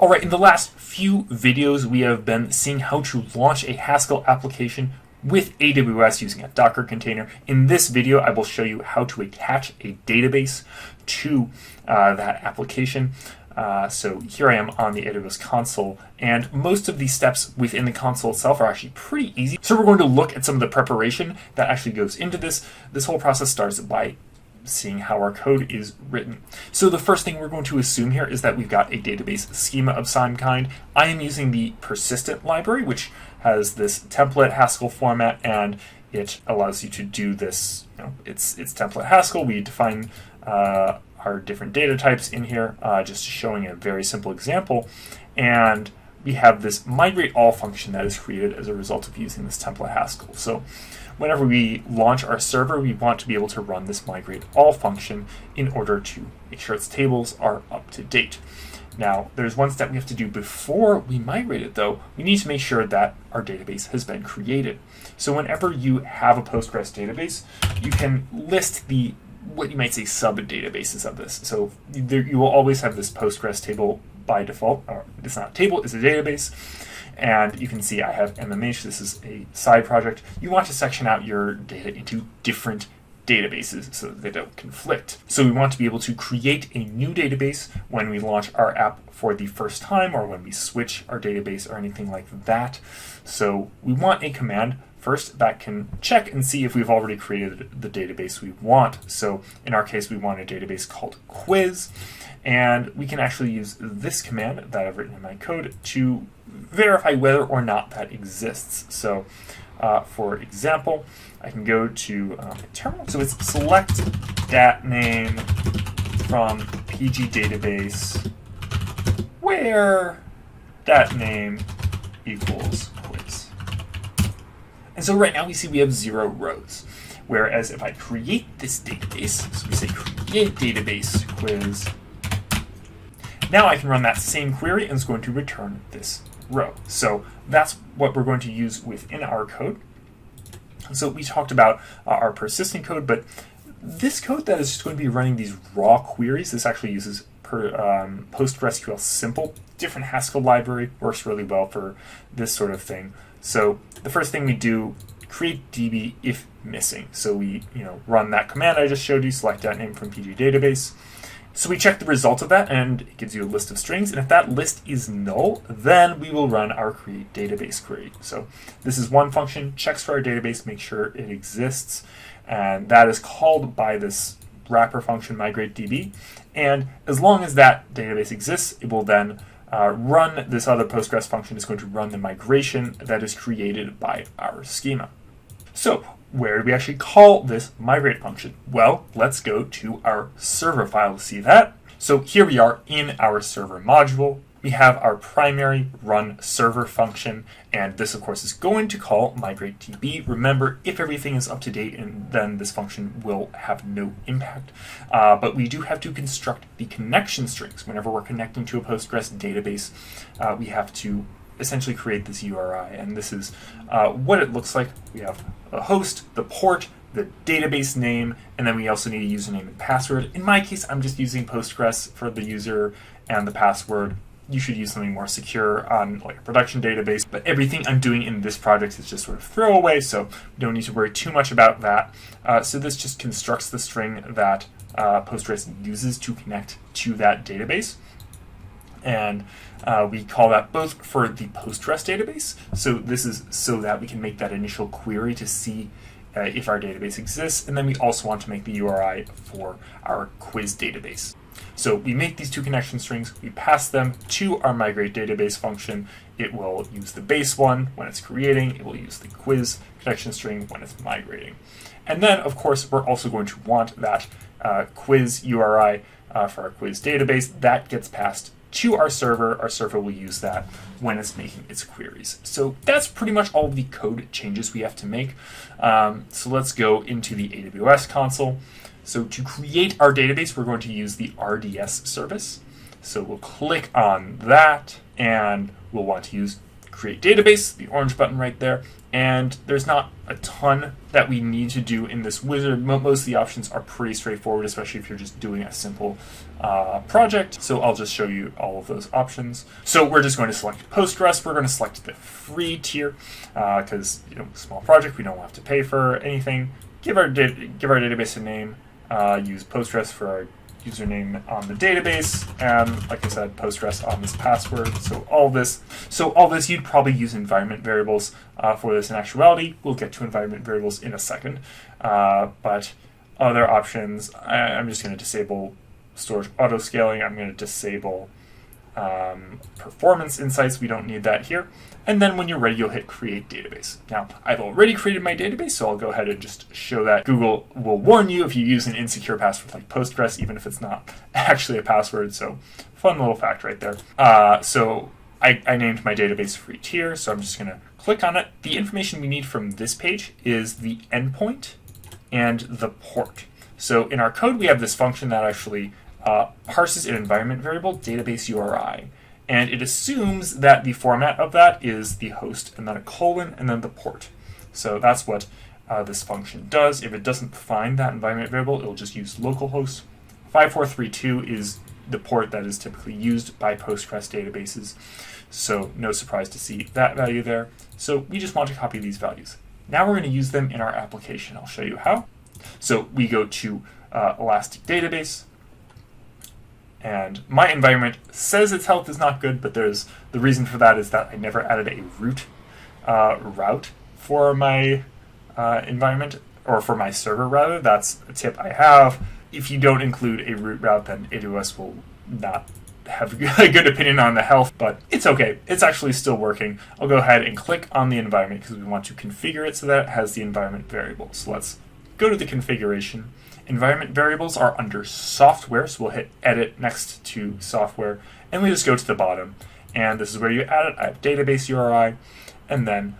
All right, in the last few videos, we have been seeing how to launch a Haskell application with AWS using a Docker container. In this video, I will show you how to attach a database to that application. So here I am on the AWS console, and most of these steps within the console itself are actually pretty easy. So we're going to look at some of the preparation that actually goes into this. This whole process starts by seeing how our code is written. So the first thing we're going to assume here is that we've got a database schema of some kind. I am using the persistent library, which has this template Haskell format, and it allows you to do this. It's template Haskell. We define our different data types in here, just showing a very simple example. And we have this migrate all function that is created as a result of using this template Haskell. So whenever we launch our server, we want to be able to run this migrate all function in order to make sure its tables are up to date. Now, there's one step we have to do before we migrate it, though. We need to make sure that our database has been created. So whenever you have a Postgres database, you can list what you might say sub-databases of this. So you will always have this Postgres table by default. Or it's not a table, it's a database. And you can see I have MMH. This is a side project. You want to section out your data into different databases so that they don't conflict. So we want to be able to create a new database when we launch our app for the first time, or when we switch our database or anything like that. So we want a command first that can check and see if we've already created the database we want. So in our case, we want a database called quiz, and we can actually use this command that I've written in my code to verify whether or not that exists. So for example, I can go to terminal. So it's select dat name from PG database where dat name equals quiz. And so right now we see we have 0 rows. Whereas if I create this database, so we say create database quiz, now I can run that same query and it's going to return this row. So that's what we're going to use within our code. So we talked about our persistent code, but this code that is just going to be running these raw queries, this actually uses PostgreSQL Simple. Different Haskell library, works really well for this sort of thing. So the first thing we do, create DB if missing. So we run that command I just showed you, select that name from PG database. So we check the result of that, and it gives you a list of strings. And if that list is null, then we will run our create database query. So this is one function, checks for our database, make sure it exists. And that is called by this wrapper function migrateDB. And as long as that database exists, it will then run this other Postgres function. Is going to run the migration that is created by our schema. So where do we actually call this migrate function? Well, let's go to our server file to see that. So here we are in our server module. We have our primary run server function, and this of course is going to call migrateDB. Remember, if everything is up to date, and then this function will have no impact. But we do have to construct the connection strings. Whenever we're connecting to a Postgres database, we have to essentially create this URI, and this is what it looks like. We have a host, the port, the database name, and then we also need a username and password. In my case, I'm just using Postgres for the user and the password. You should use something more secure on like a production database, but everything I'm doing in this project is just sort of throwaway, so we don't need to worry too much about that. So this just constructs the string that Postgres uses to connect to that database. And we call that both for the Postgres database. So this is so that we can make that initial query to see if our database exists. And then we also want to make the URI for our quiz database. So we make these two connection strings, we pass them to our migrate database function. It will use the base one when it's creating. It will use the quiz connection string when it's migrating. And then, of course, we're also going to want that quiz URI for our quiz database. That gets passed to our server. Our server will use that when it's making its queries. So that's pretty much all of the code changes we have to make. So let's go into the AWS console. So to create our database, we're going to use the RDS service. So we'll click on that, and we'll want to use create database, the orange button right there, and there's not a ton that we need to do in this wizard. Most of the options are pretty straightforward, especially if you're just doing a simple project. So I'll just show you all of those options. So we're just going to select Postgres. We're going to select the free tier because small project, we don't have to pay for anything. Give our database a name. Use Postgres for our username on the database, and like I said, Postgres on this password. So all this you'd probably use environment variables for this in actuality. We'll get to environment variables in a second, but other options, I'm just going to disable storage auto scaling. I'm going to disable performance insights. We don't need that here. And then when you're ready, you'll hit create database. Now, I've already created my database, so I'll go ahead and just show that. Google will warn you if you use an insecure password like Postgres, even if it's not actually a password. So fun little fact right there. So I named my database free tier, so I'm just going to click on it. The information we need from this page is the endpoint and the port. So in our code, we have this function that actually parses an environment variable, database URI. And it assumes that the format of that is the host and then a colon and then the port. So that's what this function does. If it doesn't find that environment variable, it'll just use localhost. 5432 is the port that is typically used by Postgres databases. So no surprise to see that value there. So we just want to copy these values. Now we're going to use them in our application. I'll show you how. So we go to Elastic Database. And my environment says its health is not good, but the reason for that is that I never added a root route for my environment, or for my server rather. That's a tip I have. If you don't include a root route, then AWS will not have a good opinion on the health, but it's okay. It's actually still working. I'll go ahead and click on the environment because we want to configure it so that it has the environment variable. So let's go to the configuration. Environment variables are under software, so we'll hit edit next to software, and we just go to the bottom. And this is where you add it. I have database URI, and then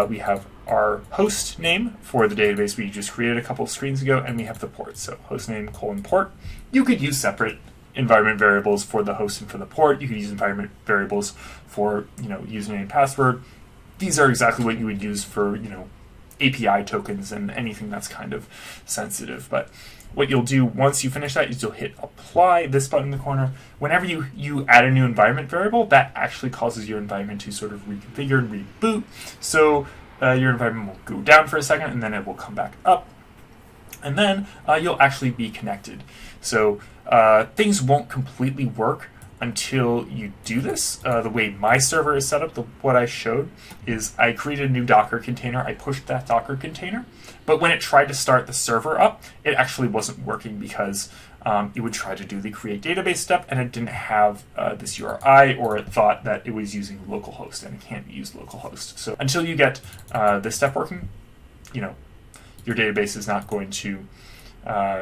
we have our host name for the database we just created a couple of screens ago, and we have the port. So host name : port. You could use separate environment variables for the host and for the port. You could use environment variables for username, password. These are exactly what you would use for API tokens and anything that's kind of sensitive. But what you'll do once you finish that is you'll hit apply, this button in the corner. Whenever you add a new environment variable, that actually causes your environment to sort of reconfigure and reboot. So your environment will go down for a second and then it will come back up. And then you'll actually be connected. So things won't completely work until you do this. The way my server is set up, what I showed is I created a new Docker container. I pushed that Docker container, but when it tried to start the server up, it actually wasn't working because it would try to do the create database step and it didn't have this URI, or it thought that it was using localhost and it can't use localhost. So until you get this step working, your database is not going to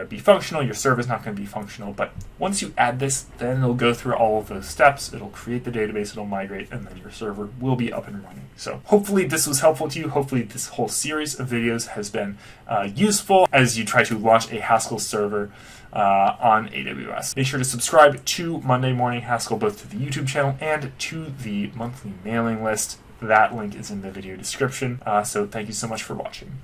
be functional, your server is not going to be functional. But once you add this, then it'll go through all of those steps, it'll create the database, it'll migrate, and then your server will be up and running. So hopefully this was helpful to you. Hopefully this whole series of videos has been useful as you try to launch a Haskell server on AWS. Make sure to subscribe to Monday Morning Haskell, both to the YouTube channel and to the monthly mailing list. That link is in the video description. So thank you so much for watching.